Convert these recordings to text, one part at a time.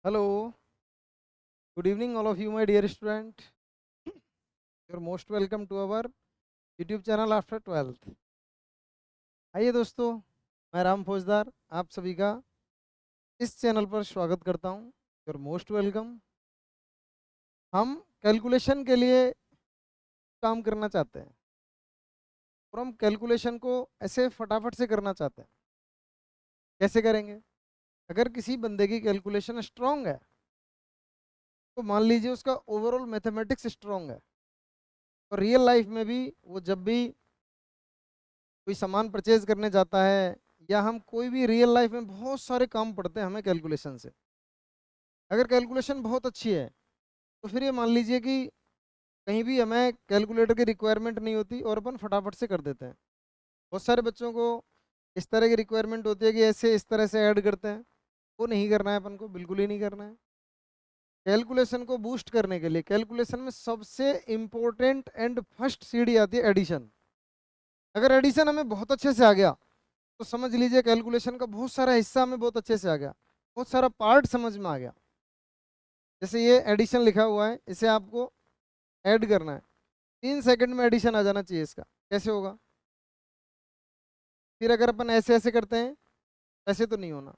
Hello, good evening, all of you, my dear student. You're most welcome to our YouTube channel after 12th. आइए दोस्तों, मैं राम फौजदार आप सभी का इस चैनल पर स्वागत करता हूं। Your most welcome. हम कैलकुलेशन के लिए काम करना चाहते हैं और हम कैलकुलेशन को ऐसे फटाफट से करना चाहते हैं। कैसे करेंगे? अगर किसी बंदे की कैलकुलेशन स्ट्रांग है तो मान लीजिए उसका ओवरऑल मैथमेटिक्स स्ट्रांग है, और रियल लाइफ में भी वो जब भी कोई सामान परचेज करने जाता है या हम कोई भी रियल लाइफ में बहुत सारे काम पढ़ते हैं हमें कैलकुलेशन से। अगर कैलकुलेशन बहुत अच्छी है तो फिर ये मान लीजिए कि कहीं भी हमें कैलकुलेटर की रिक्वायरमेंट नहीं होती और अपन फटाफट से कर देते हैं। बहुत सारे बच्चों को इस तरह की रिक्वायरमेंट होती है कि ऐसे इस तरह से ऐड करते हैं, वो नहीं करना है अपन को, बिल्कुल ही नहीं करना है। कैलकुलेशन को बूस्ट करने के लिए कैलकुलेशन में सबसे इम्पोर्टेंट एंड फर्स्ट सीढ़ी आती है एडिशन। अगर एडिशन हमें बहुत अच्छे से आ गया तो समझ लीजिए कैलकुलेशन का बहुत सारा हिस्सा हमें बहुत अच्छे से आ गया, बहुत सारा पार्ट समझ में आ गया। जैसे ये एडिशन लिखा हुआ है, इसे आपको ऐड करना है, 3 सेकंड में एडिशन आ जाना चाहिए इसका। कैसे होगा? फिर अगर अपन ऐसे ऐसे करते हैं, ऐसे तो नहीं होना।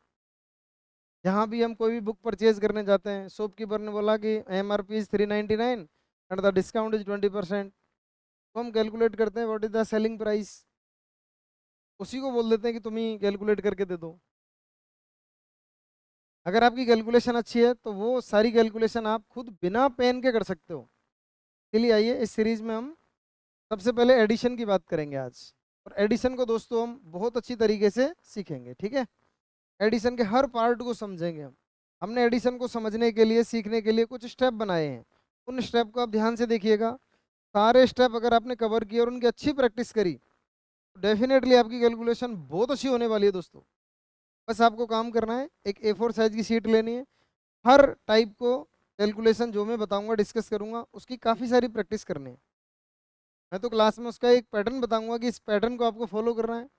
जहाँ भी हम कोई भी बुक परचेज करने जाते हैं, शॉपकीपर ने बोला कि MRP is 399 and the discount is 20%, तो हम कैलकुलेट करते हैं what is the selling price, उसी को बोल देते हैं कि तुम ही कैलकुलेट करके दे दो। अगर आपकी कैलकुलेशन अच्छी है तो वो सारी कैलकुलेशन आप खुद बिना पेन के कर सकते हो। चलिए आइए, इस सीरीज में हम सबसे पहले एडिशन की बात करेंगे आज। और एडिशन को दोस्तों हम बहुत अच्छी तरीके से सीखेंगे, ठीक है? एडिशन के हर पार्ट को समझेंगे हम। हमने एडिशन को समझने के लिए, सीखने के लिए कुछ स्टेप बनाए हैं। उन स्टेप को आप ध्यान से देखिएगा। सारे स्टेप अगर आपने कवर किए और उनकी अच्छी प्रैक्टिस करी तो डेफिनेटली आपकी कैलकुलेशन बहुत अच्छी होने वाली है दोस्तों। बस आपको काम करना है, एक A4 साइज की शीट लेनी है। हर टाइप को कैलकुलेशन जो मैं बताऊंगा, डिस्कस करूंगा, उसकी काफ़ी सारी प्रैक्टिस करनी है। मैं तो क्लास में उसका एक पैटर्न बताऊंगा कि इस पैटर्न को आपको फॉलो करना है,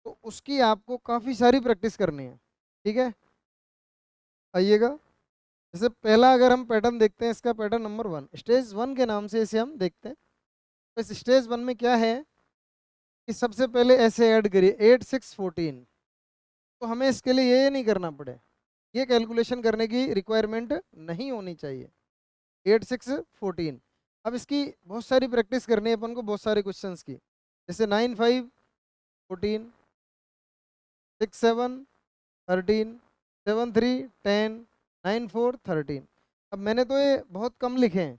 तो उसकी आपको काफ़ी सारी प्रैक्टिस करनी है, ठीक है? आइएगा। जैसे पहला अगर हम पैटर्न देखते हैं, इसका पैटर्न नंबर 1, स्टेज 1 के नाम से इसे हम देखते हैं। तो इस स्टेज 1 में क्या है कि सबसे पहले ऐसे ऐड करिए 8 6 14। तो हमें इसके लिए ये नहीं करना पड़े, ये कैलकुलेशन करने की रिक्वायरमेंट नहीं होनी चाहिए। 8 6 14। अब इसकी बहुत सारी प्रैक्टिस करनी है अपन को, बहुत सारे क्वेश्चंस की। जैसे 9 5 14, 6 7 13, 7 3 10, 9 4 13। अब मैंने तो ये बहुत कम लिखे हैं,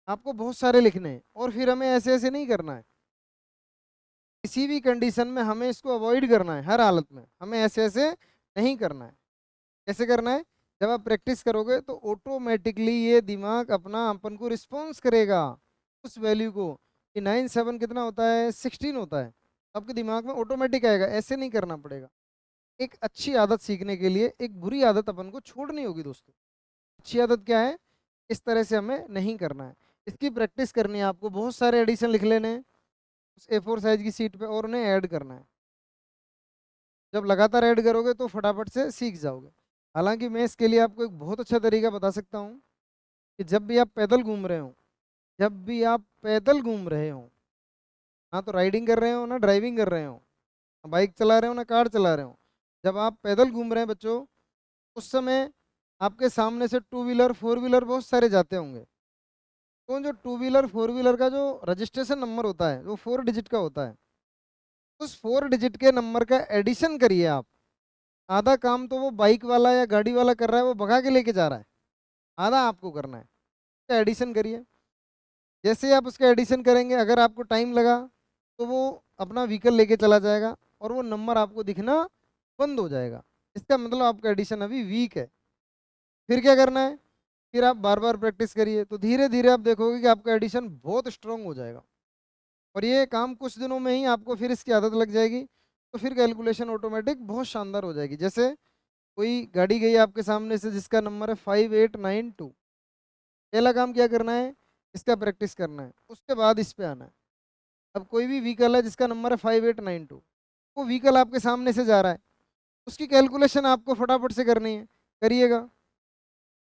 आपको बहुत सारे लिखने हैं, और फिर हमें ऐसे ऐसे नहीं करना है। किसी भी कंडीशन में हमें इसको अवॉइड करना है, हर हालत में हमें ऐसे ऐसे नहीं करना है। कैसे करना है? जब आप प्रैक्टिस करोगे तो ऑटोमेटिकली ये दिमाग अपना अपन को रिस्पॉन्स करेगा उस वैल्यू को कि 9 7 कितना होता है, 16 होता है। आपके दिमाग में ऑटोमेटिक आएगा, ऐसे नहीं करना पड़ेगा। एक अच्छी आदत सीखने के लिए एक बुरी आदत अपन को छोड़नी होगी दोस्तों। अच्छी आदत क्या है? इस तरह से हमें नहीं करना है। इसकी प्रैक्टिस करनी है आपको, बहुत सारे एडिशन लिख लेने हैं उस A4 साइज की सीट पे और उन्हें ऐड करना है। जब लगातार ऐड करोगे तो फटाफट से सीख जाओगे। हालांकि मैं इसके लिए आपको एक बहुत अच्छा तरीका बता सकता हूँ कि जब भी आप पैदल घूम रहे हो, जब भी आप पैदल घूम रहे हो, ना तो राइडिंग कर रहे हो ना ड्राइविंग कर रहे हो, ना बाइक चला रहे हो ना कार चला रहे हो, जब आप पैदल घूम रहे हैं बच्चों, उस समय आपके सामने से टू व्हीलर फोर व्हीलर बहुत सारे जाते होंगे। तो जो टू व्हीलर फोर व्हीलर का जो रजिस्ट्रेशन नंबर होता है वो 4 डिजिट का होता है। उस 4 डिजिट के नंबर का एडिशन करिए आप। आधा काम तो वो बाइक वाला या गाड़ी वाला कर रहा है, वो भगा के लेके जा रहा है, आधा आपको करना है। उसका एडिशन करिए। जैसे ही आप उसका एडिशन करेंगे, अगर आपको टाइम लगा तो वो अपना व्हीकल लेके चला जाएगा और वो नंबर आपको दिखना बंद हो जाएगा। इसका मतलब आपका एडिशन अभी वीक है। फिर क्या करना है? फिर आप बार बार प्रैक्टिस करिए, तो धीरे धीरे आप देखोगे कि आपका एडिशन बहुत स्ट्रांग हो जाएगा। और ये काम कुछ दिनों में ही आपको फिर इसकी आदत लग जाएगी, तो फिर कैलकुलेशन ऑटोमेटिक बहुत शानदार हो जाएगी। जैसे कोई गाड़ी गई आपके सामने से जिसका नंबर है 5892, पहला काम क्या करना है? इसका प्रैक्टिस करना है, उसके बाद इस पे आना है। अब कोई भी व्हीकल है जिसका नंबर है 5892, वो व्हीकल आपके सामने से जा रहा है, उसकी कैलकुलेशन आपको फटाफट से करनी है, करिएगा।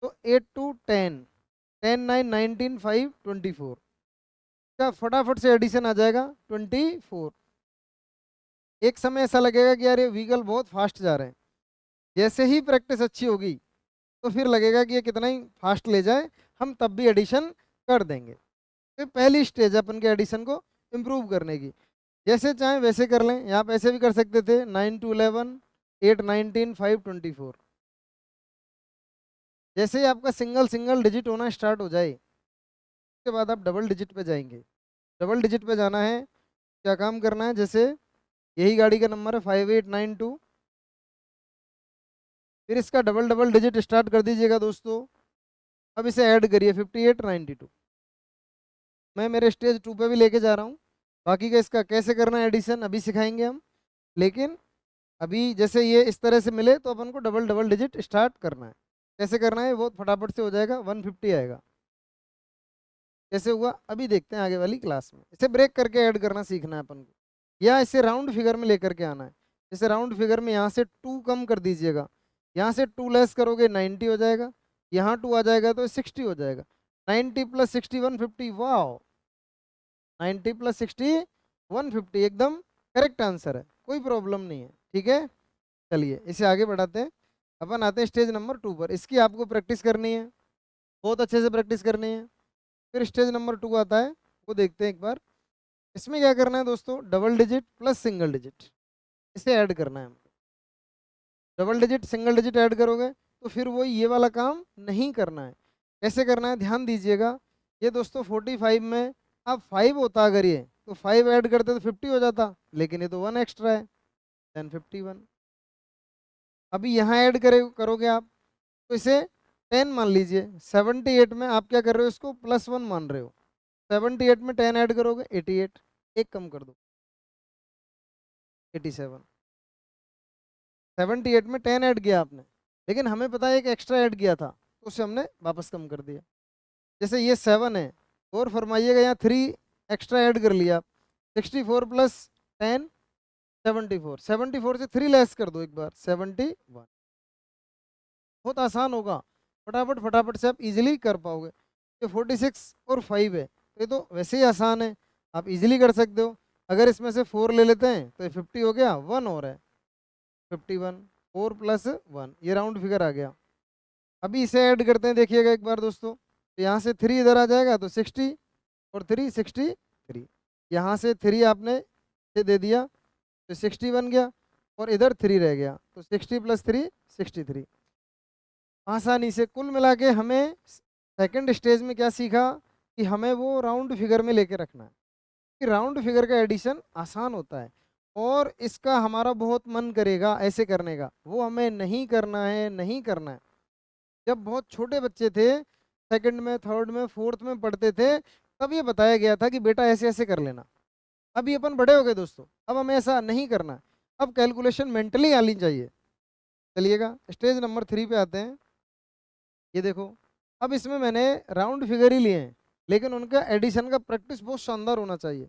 तो 8 टू 10, 10 9 19 5 24 का फटाफट से एडिशन आ जाएगा 24। एक समय ऐसा लगेगा कि यार ये व्हीकल बहुत फास्ट जा रहे हैं, जैसे ही प्रैक्टिस अच्छी होगी तो फिर लगेगा कि ये कितना ही फास्ट ले जाए, हम तब भी एडिशन कर देंगे। तो पहली स्टेज है अपन के एडिशन को इम्प्रूव करने की। जैसे चाहें वैसे कर लें, यहाँ पे ऐसे भी कर सकते थे 9 टू 11, 8 19 5 24। जैसे ही आपका सिंगल सिंगल डिजिट होना स्टार्ट हो जाए उसके बाद आप डबल डिजिट पे जाएंगे। डबल डिजिट पे जाना है, क्या काम करना है, जैसे यही गाड़ी का नंबर है 5892, फिर इसका डबल डबल डिजिट स्टार्ट कर दीजिएगा दोस्तों। अब इसे ऐड करिए 5892। मैं मेरे स्टेज 2 पे भी लेके जा रहा हूँ। बाकी का इसका कैसे करना है एडिशन अभी सिखाएंगे हम, लेकिन अभी जैसे ये इस तरह से मिले तो अपन को डबल डबल डिजिट स्टार्ट करना है। कैसे करना है बहुत फटाफट से हो जाएगा, 150 आएगा। कैसे हुआ अभी देखते हैं आगे वाली क्लास में। इसे ब्रेक करके ऐड करना सीखना है अपन को, या इसे राउंड फिगर में लेकर के आना है। जैसे राउंड फिगर में यहाँ से 2 कम कर दीजिएगा, यहाँ से 2 लेस करोगे 90 हो जाएगा, यहाँ 2 आ जाएगा तो 60 हो जाएगा। 90 प्लस 60 150, वाह, 90 प्लस 60 150 एकदम करेक्ट आंसर है, कोई प्रॉब्लम नहीं है। ठीक है, चलिए इसे आगे बढ़ाते हैं। अपन आते हैं स्टेज नंबर 2 पर। इसकी आपको प्रैक्टिस करनी है, बहुत अच्छे से प्रैक्टिस करनी है। फिर स्टेज नंबर 2 आता है, वो देखते हैं एक बार। इसमें क्या करना है दोस्तों, double digit plus single digit इसे ऐड करना है हमको। Double digit single digit add करोगे तो फिर वो ये वाला काम नहीं करना है। कैसे करना है ध्यान दीजिएगा। ये दोस्तों 45 में अब 5 होता अगर ये, तो 5 ऐड करते तो 50 हो जाता, लेकिन ये तो 1 एक्स्ट्रा है, 1051। अभी यहाँ ऐड करोगे आप तो इसे 10 मान लीजिए। 78 में आप क्या कर रहे हो, इसको +1 मान रहे हो। 78 में 10 ऐड करोगे 88, एक कम कर दो 87। 78 में 10 ऐड किया आपने, लेकिन हमें पता है एक एक्स्ट्रा ऐड किया था तो उसे हमने वापस कम कर दिया। जैसे ये 7 है, और फरमाइएगा यहाँ 3 एक्स्ट्रा ऐड कर लिया। 64 प्लस 10 74, 74 से 3 लेस कर दो एक बार 71। बहुत आसान होगा, फटाफट फटाफट से आप इजीली कर पाओगे। ये 46 और 5 है तो ये तो वैसे ही आसान है, आप इजीली कर सकते हो। अगर इसमें से 4 ले लेते हैं तो ये 50 हो गया, 1 और है 51, 4 प्लस 1, ये राउंड फिगर आ गया। अभी इसे ऐड करते हैं, देखिएगा एक बार दोस्तों। तो यहाँ से 3 इधर आ जाएगा तो 60 और 3 63। यहाँ से 3 आपने से दे दिया तो 60 बन गया, और इधर 3 रह गया तो 60 प्लस 3 63। आसानी से कुल मिला के हमें सेकंड स्टेज में क्या सीखा कि हमें वो राउंड फिगर में लेके रखना है, कि राउंड फिगर का एडिशन आसान होता है और इसका हमारा बहुत मन करेगा ऐसे करने का, वो हमें नहीं करना है, नहीं करना है। जब बहुत छोटे बच्चे थे, सेकंड में थर्ड में फोर्थ में पढ़ते थे, तब ये बताया गया था कि बेटा ऐसे ऐसे कर लेना। अभी अपन बड़े हो गए दोस्तों, अब हमें ऐसा नहीं करना है। अब कैलकुलेशन मेंटली आनी चाहिए। चलिएगा स्टेज नंबर 3 पे आते हैं। ये देखो, अब इसमें मैंने राउंड फिगर ही लिए हैं, लेकिन उनका एडिशन का प्रैक्टिस बहुत शानदार होना चाहिए,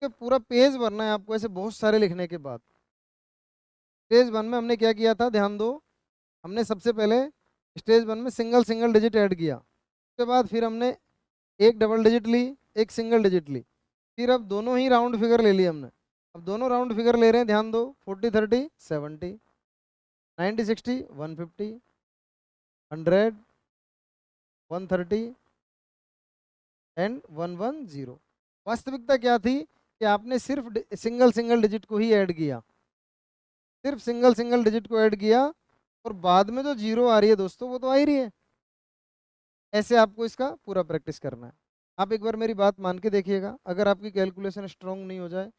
क्योंकि पूरा पेज भरना है आपको ऐसे बहुत सारे लिखने के बाद। स्टेज 1 में हमने क्या किया था, ध्यान दो। हमने सबसे पहले स्टेज 1 में सिंगल सिंगल डिजिट ऐड किया, उसके बाद फिर हमने एक डबल डिजिट ली, एक सिंगल डिजिट ली, फिर अब दोनों ही राउंड फिगर ले लिए हमने। अब दोनों राउंड फिगर ले रहे हैं, ध्यान दो। 40 30 70, 90 60 150, 100 130 एंड 110। वास्तविकता क्या थी कि आपने सिर्फ सिंगल सिंगल डिजिट को ही ऐड किया, सिर्फ सिंगल सिंगल डिजिट को ऐड किया, और बाद में जो जीरो आ रही है दोस्तों वो तो आ ही रही है। ऐसे आपको इसका पूरा प्रैक्टिस करना है। आप एक बार मेरी बात मान के देखिएगा, अगर आपकी कैलकुलेशन स्ट्रांग नहीं हो जाए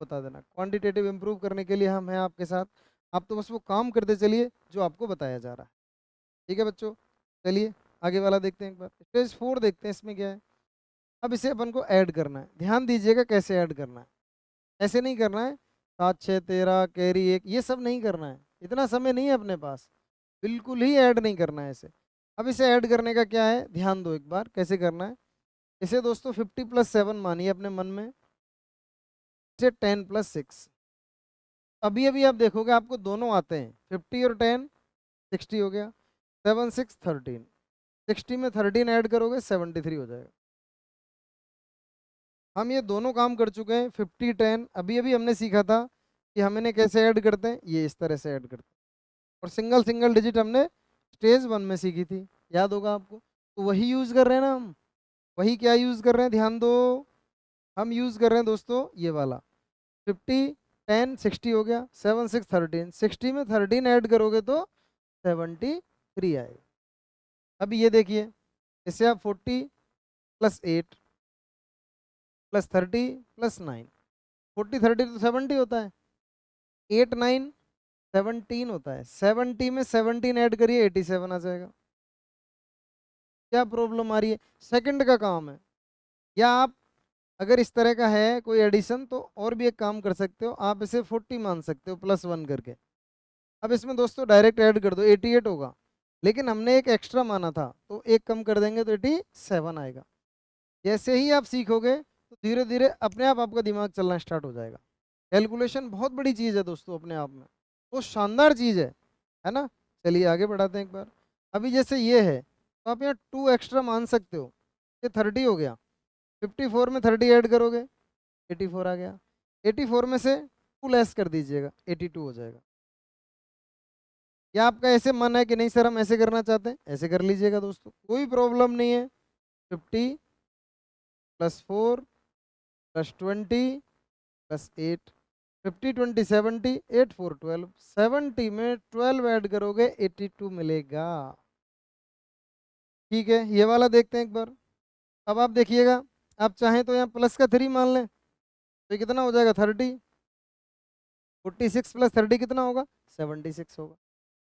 बता देना। क्वांटिटेटिव इंप्रूव करने के लिए हम हैं आपके साथ, आप तो बस वो काम करते चलिए जो आपको बताया जा रहा है। ठीक है बच्चों, चलिए आगे वाला देखते हैं एक बार। स्टेज 4 देखते हैं, इसमें क्या है। अब इसे अपन को ऐड करना है, ध्यान दीजिएगा कैसे ऐड करना है। ऐसे नहीं करना है 7 6 13 कैरी 1, ये सब नहीं करना है, इतना समय नहीं है अपने पास, बिल्कुल ही ऐड नहीं करना है इसे। अब इसे ऐड करने का क्या है, ध्यान दो एक बार कैसे करना है। इसे दोस्तों 50 प्लस 7 मानिए अपने मन में, इसे 10 प्लस 6। अभी अभी आप देखोगे आपको दोनों आते हैं, 50 और 10 60 हो गया, 7 6 13। 60 में 13 ऐड करोगे 73 हो जाएगा। हम ये दोनों काम कर चुके हैं 50 10। अभी अभी हमने सीखा था कि हम इन्हें कैसे ऐड करते हैं, ये इस तरह से ऐड करते हैं। और सिंगल सिंगल डिजिट हमने स्टेज 1 में सीखी थी, याद होगा आपको। तो वही यूज़ कर रहे हैं ना हम। वही क्या यूज़ कर रहे हैं, ध्यान दो। हम यूज़ कर रहे हैं दोस्तों ये वाला 50 10 60 हो गया, 7 6 13। 60 में 13 ऐड करोगे तो 73 आएगा। अभी ये देखिए, इससे आप 40 प्लस 8 प्लस 30 प्लस 9, 40 30 तो 70 होता है, 8 9 17 होता है। 70 में 17 ऐड करिए 87 आ जाएगा। क्या प्रॉब्लम आ रही है, सेकंड का काम है। या आप अगर इस तरह का है कोई एडिशन तो और भी एक काम कर सकते हो, आप इसे 40 मान सकते हो प्लस 1 करके। अब इसमें दोस्तों डायरेक्ट ऐड कर दो 88 होगा, लेकिन हमने एक एक्स्ट्रा माना था तो एक कम कर देंगे तो 87 आएगा। जैसे ही आप सीखोगे तो धीरे धीरे अपने आप आपका दिमाग चलना स्टार्ट हो जाएगा। कैलकुलेशन बहुत बड़ी चीज़ है दोस्तों, अपने आप में वो शानदार चीज़ है ना। चलिए आगे बढ़ाते हैं एक बार। अभी जैसे ये है तो आप यहाँ 2 एक्स्ट्रा मान सकते हो, ये 30 हो गया। 54 में 30 ऐड करोगे 84 आ गया। 84 में से 2 लेस कर दीजिएगा 82 हो जाएगा। या आपका ऐसे मन है कि नहीं सर हम ऐसे करना चाहते हैं, ऐसे कर लीजिएगा दोस्तों, कोई प्रॉब्लम नहीं है। 50 प्लस 4 प्लस 20 प्लस 8, 50 20 70, 8 4 12, 70 में 12 ऐड करोगे 82 मिलेगा। ठीक है, ये वाला देखते हैं एक बार। अब आप देखिएगा, आप चाहें तो यहाँ प्लस का 3 मान लें तो ये कितना हो जाएगा 30। 46 प्लस 30 कितना होगा 76 होगा।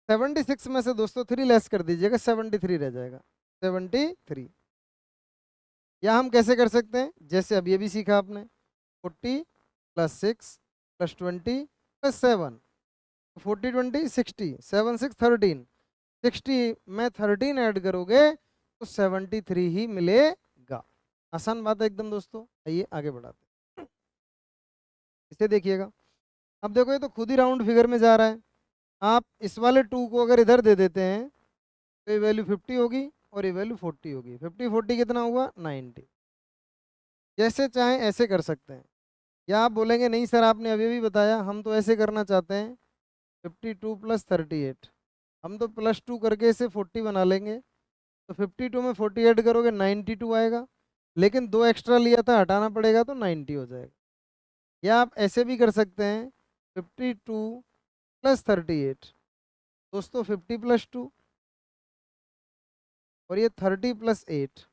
76 में से दोस्तों 3 लेस कर दीजिएगा 73 रह जाएगा 73। या हम कैसे कर सकते हैं, जैसे अभी अभी सीखा आपने 40 प्लस 6 प्लस 20 प्लस 7, 40 20 60, 7 6 13, 60 में 13 ऐड करोगे तो 73 ही मिलेगा। आसान बात है एकदम दोस्तों। आइए आगे बढ़ाते हैं। इसे देखिएगा, अब देखो ये तो खुद ही राउंड फिगर में जा रहा है। आप इस वाले 2 को अगर इधर दे देते हैं तो ये वैल्यू 50 होगी और ये वैल्यू 40 होगी। 50 40 कितना हुआ 90। जैसे चाहें ऐसे कर सकते हैं। या आप बोलेंगे नहीं सर आपने अभी भी बताया, हम तो ऐसे करना चाहते हैं 52 प्लस 38, हम तो प्लस 2 करके इसे 40 बना लेंगे। तो 52 में 40 ऐड करोगे 92 आएगा, लेकिन 2 एक्स्ट्रा लिया था हटाना पड़ेगा तो 90 हो जाएगा। या आप ऐसे भी कर सकते हैं 52 प्लस 38, दोस्तों 50 प्लस 2 और ये 30 प्लस 8,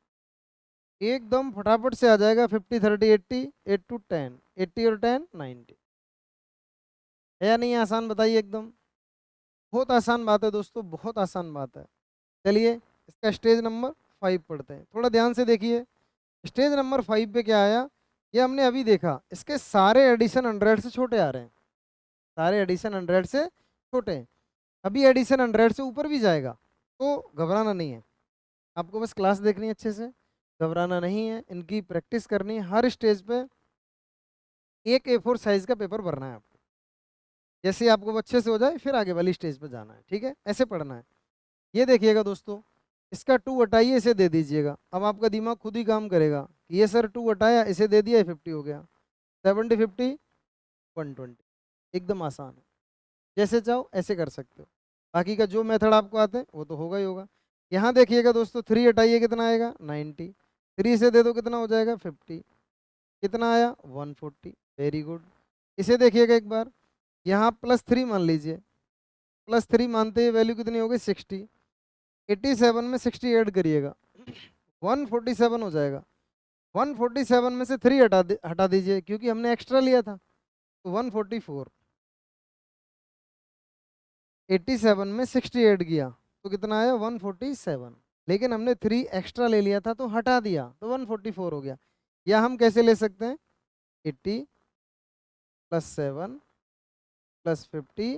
एकदम फटाफट से आ जाएगा 50 30 80, 8 टू 10, 80 और 10 90। है या नहीं आसान, बताइए एकदम। बहुत आसान बात है दोस्तों, बहुत आसान बात है। चलिए इसका स्टेज नंबर 5 पढ़ते हैं, थोड़ा ध्यान से देखिए। स्टेज नंबर 5 पे क्या आया, ये हमने अभी देखा, इसके सारे एडिशन 100 से छोटे आ रहे हैं। सारे एडिशन 100 से छोटे हैं। अभी एडिशन 100 से ऊपर भी जाएगा तो घबराना नहीं है, आपको बस क्लास देखनी है अच्छे से, घबराना नहीं है। इनकी प्रैक्टिस करनी है, हर स्टेज पे एक A4 साइज का पेपर भरना है आपको। जैसे ही आपको वो अच्छे से हो जाए फिर आगे वाली स्टेज पे जाना है, ठीक है, ऐसे पढ़ना है। ये देखिएगा दोस्तों, इसका 2 हटाइए इसे दे दीजिएगा, अब आपका दिमाग खुद ही काम करेगा कि ये सर 2 हटाया इसे दे दिया 50 हो गया। 70 50 120, एकदम आसान है। जैसे चाहो ऐसे कर सकते हो, बाकी का जो मेथड आपको आते हैं वो तो होगा ही होगा। यहाँ देखिएगा दोस्तों 3 हटाइए कितना आएगा 90, 3 से दे दो कितना हो जाएगा 50, कितना आया 140, वेरी गुड। इसे देखिएगा एक बार, यहाँ +3 मान लीजिए, +3 मानते ही वैल्यू कितनी हो गई 60, 87 में 60 ऐड करिएगा 147 हो जाएगा। 147 में से 3 हटा दीजिए क्योंकि हमने एक्स्ट्रा लिया था तो 144। 87 में 60 ऐड किया तो कितना आया 147, लेकिन हमने 3 एक्स्ट्रा ले लिया था तो हटा दिया तो 144 हो गया। या हम कैसे ले सकते हैं 80 प्लस 7 प्लस 50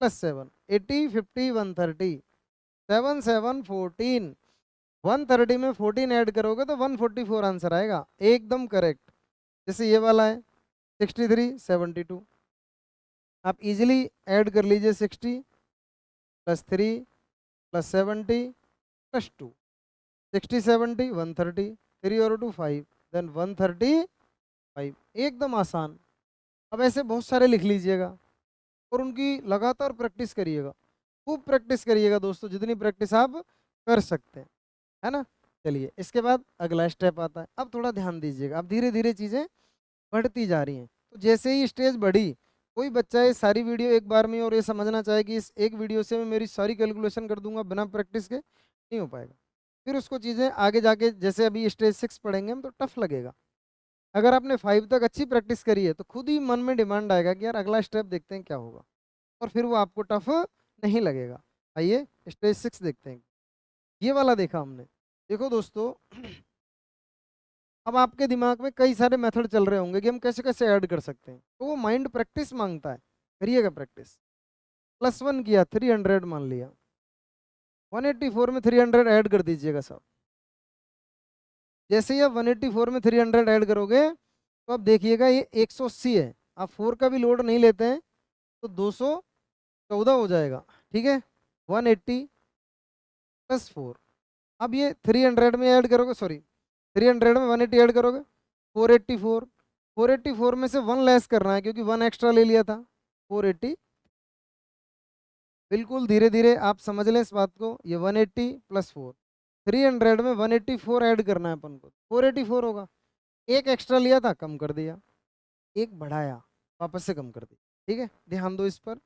प्लस 7, 80 50 130, 7 7 14, 130 में 14 ऐड करोगे तो 144 आंसर आएगा, एकदम करेक्ट। जैसे ये वाला है 63 72, आप इजीली ऐड कर लीजिए 60 प्लस 3 प्लस 70 प्लस 2, 60 70 130, 3 और 2 5, देन 135। एकदम आसान। अब ऐसे बहुत सारे लिख लीजिएगा और उनकी लगातार प्रैक्टिस करिएगा, खूब प्रैक्टिस करिएगा दोस्तों, जितनी प्रैक्टिस आप कर सकते हैं, है ना। चलिए इसके बाद अगला स्टेप आता है। अब थोड़ा ध्यान दीजिएगा, अब धीरे धीरे चीज़ें बढ़ती जा रही हैं। तो जैसे ही स्टेज बढ़ी, कोई बच्चा ये सारी वीडियो एक बार में और ये समझना चाहे कि इस एक वीडियो से मैं मेरी सारी कैलकुलेशन कर दूंगा बिना प्रैक्टिस के, नहीं हो पाएगा। फिर उसको चीज़ें आगे जाके, जैसे अभी स्टेज 6 पढ़ेंगे हम, तो टफ लगेगा। अगर आपने 5 तक अच्छी प्रैक्टिस करी है तो खुद ही मन में डिमांड आएगा कि यार अगला स्टेप देखते हैं क्या होगा, और फिर वो आपको टफ नहीं लगेगा। आइए स्टेज 6 देखते हैं। ये वाला देखा हमने। देखो दोस्तों, अब आपके दिमाग में कई सारे मेथड चल रहे होंगे कि हम कैसे कैसे ऐड कर सकते हैं, तो वो माइंड प्रैक्टिस मांगता है। करिएगा प्रैक्टिस। +1 किया, 300 मान लिया, 184 में 300 ऐड कर दीजिएगा सब। जैसे ही आप 184 में 300 ऐड करोगे तो अब देखिएगा ये 180 है। आप 4 का भी लोड नहीं लेते हैं तो 214 हो जाएगा, ठीक है। 180 + 4। अब ये 300 में ऐड करोगे, सॉरी 300 में 180 ऐड करोगे, 484। 484 में से 1 लेस करना है क्योंकि 1 एक्स्ट्रा ले लिया था, 480। बिल्कुल धीरे धीरे आप समझ लें इस बात को। ये 180 + 4, 300 में 184 ऐड करना है अपन को, 484 होगा। एक एक्स्ट्रा लिया था, कम कर दिया, एक बढ़ाया, वापस से कम कर दिया, ठीक है। ध्यान दो इस पर।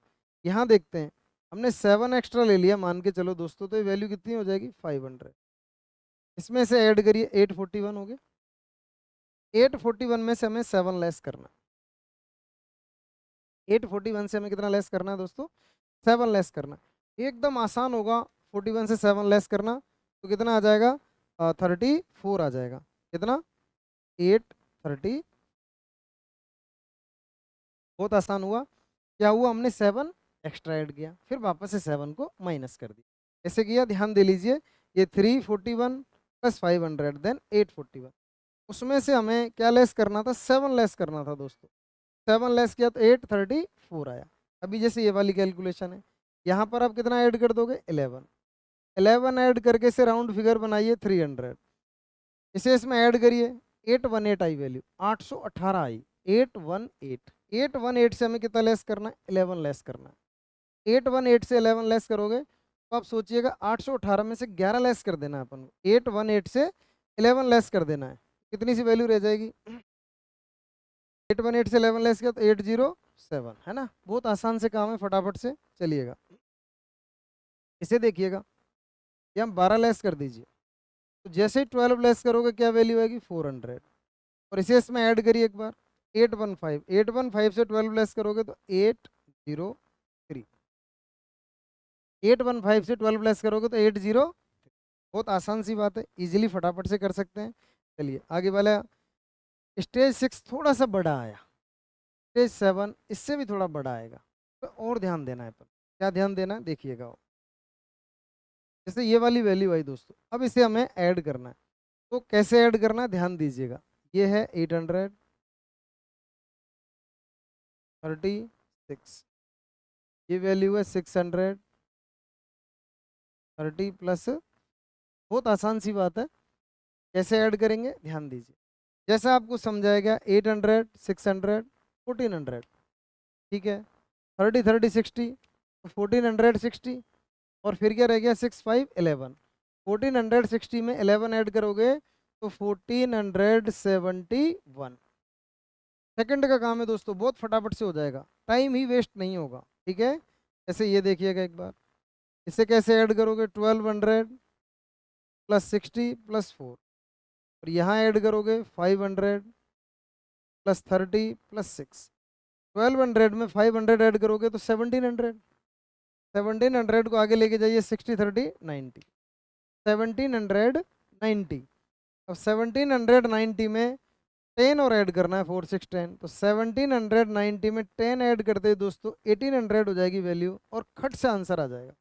यहाँ देखते हैं, हमने 7 एक्स्ट्रा ले लिया मान के चलो दोस्तों, तो ये वैल्यू कितनी हो जाएगी, 500। इसमें से ऐड करिए, 841 हो गया। 841 में से हमें 7 लेस करना है। 841 से हमें कितना लेस करना है दोस्तों, 7 लेस करना। एकदम आसान होगा 41 से 7 लेस करना। तो कितना आ जाएगा, 34 आ जाएगा। कितना, 830। बहुत आसान हुआ। क्या हुआ, हमने 7 एक्स्ट्रा ऐड किया, फिर वापस से 7 को माइनस कर दिया। ऐसे किया, ध्यान दे लीजिए। ये 341 + 500 देन 841। उसमें से हमें क्या लेस करना था, 7 लेस करना था दोस्तों। 7 लेस किया तो 834 आया। अभी जैसे ये वाली कैलकुलेशन है, यहाँ पर आप कितना ऐड कर दोगे, 11। 11 ऐड करके से राउंड फिगर बनाइए 300। इसे इसमें ऐड करिए, 818 आई वैल्यू, 818 आई। 818, 818 से हमें कितना लेस करना है, 11 लेस करना है। 818 से 11 लेस करोगे तो आप सोचिएगा 818 में से 11 लेस कर देना है अपन को। 818 से 11 लेस कर देना है, कितनी सी वैल्यू रह जाएगी, 818 से 11 लेस किया तो 807, है ना। बहुत आसान से काम है, फटाफट से चलिएगा। इसे देखिएगा, ये हम 12 लेस कर दीजिए, तो जैसे ही 12 लेस करोगे क्या वैल्यू आएगी, 400। और इसे इसमें ऐड करिए एक बार, 815। 815 से 12 लेस करोगे तो 803। 815 से 12 लेस करोगे तो 80। बहुत आसान सी बात है, इजीली फटाफट से कर सकते हैं। चलिए आगे वाला। स्टेज 6 थोड़ा सा बड़ा आया, स्टेज 7 इससे भी थोड़ा बड़ा आएगा, तो और ध्यान देना है पर। क्या ध्यान देना है, देखिएगा। जैसे ये वाली वैल्यू आई दोस्तों, अब इसे हमें ऐड करना है। तो कैसे ऐड करना है, ध्यान दीजिएगा। ये है 836, ये वैल्यू है 630 प्लस। बहुत आसान सी बात है, कैसे ऐड करेंगे ध्यान दीजिए। जैसा आपको समझाएगा, 800 600 1400, ठीक है। 30 30 60, 1460। और फिर क्या रह गया, 6 5 11। 1460 में 11 ऐड करोगे तो 1471। सेकंड का काम है दोस्तों, बहुत फटाफट से हो जाएगा, टाइम ही वेस्ट नहीं होगा, ठीक है। ऐसे ये देखिएगा एक बार, इसे कैसे ऐड करोगे, 1200 + 60 + 4। और यहाँ ऐड करोगे 500 + 30 + 6। 1200 में 500 ऐड करोगे तो 1700। 1700 को आगे लेके जाइए, 60 30 90, 1790। अब 1790 में 10 और ऐड करना है, 4 6 10। तो 1790 में 10 ऐड करते हैं दोस्तों, 1800 हो जाएगी वैल्यू, और खट से आंसर आ जाएगा।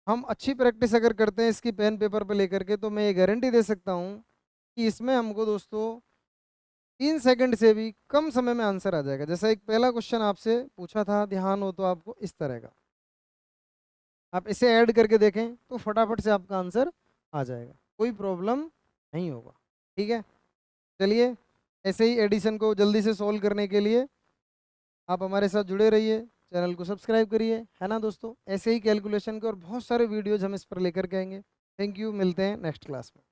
हम अच्छी प्रैक्टिस अगर करते हैं इसकी पेन पेपर पे लेकर के, तो मैं ये गारंटी दे सकता हूँ कि इसमें हमको दोस्तों 3 सेकंड से भी कम समय में आंसर आ जाएगा। जैसा एक पहला क्वेश्चन आपसे पूछा था, ध्यान हो तो आपको, इस तरह का। आप इसे ऐड करके देखें तो फटाफट से आपका आंसर आ जाएगा, कोई प्रॉब्लम नहीं होगा। ठीक है, चलिए ऐसे ही एडिशन को जल्दी से सॉल्व करने के लिए आप हमारे साथ जुड़े रहिए, चैनल को सब्सक्राइब करिए, है ना दोस्तों। ऐसे ही कैलकुलेशन के और बहुत सारे वीडियोज हम इस पर लेकर के आएंगे। थैंक यू, मिलते हैं नेक्स्ट क्लास में।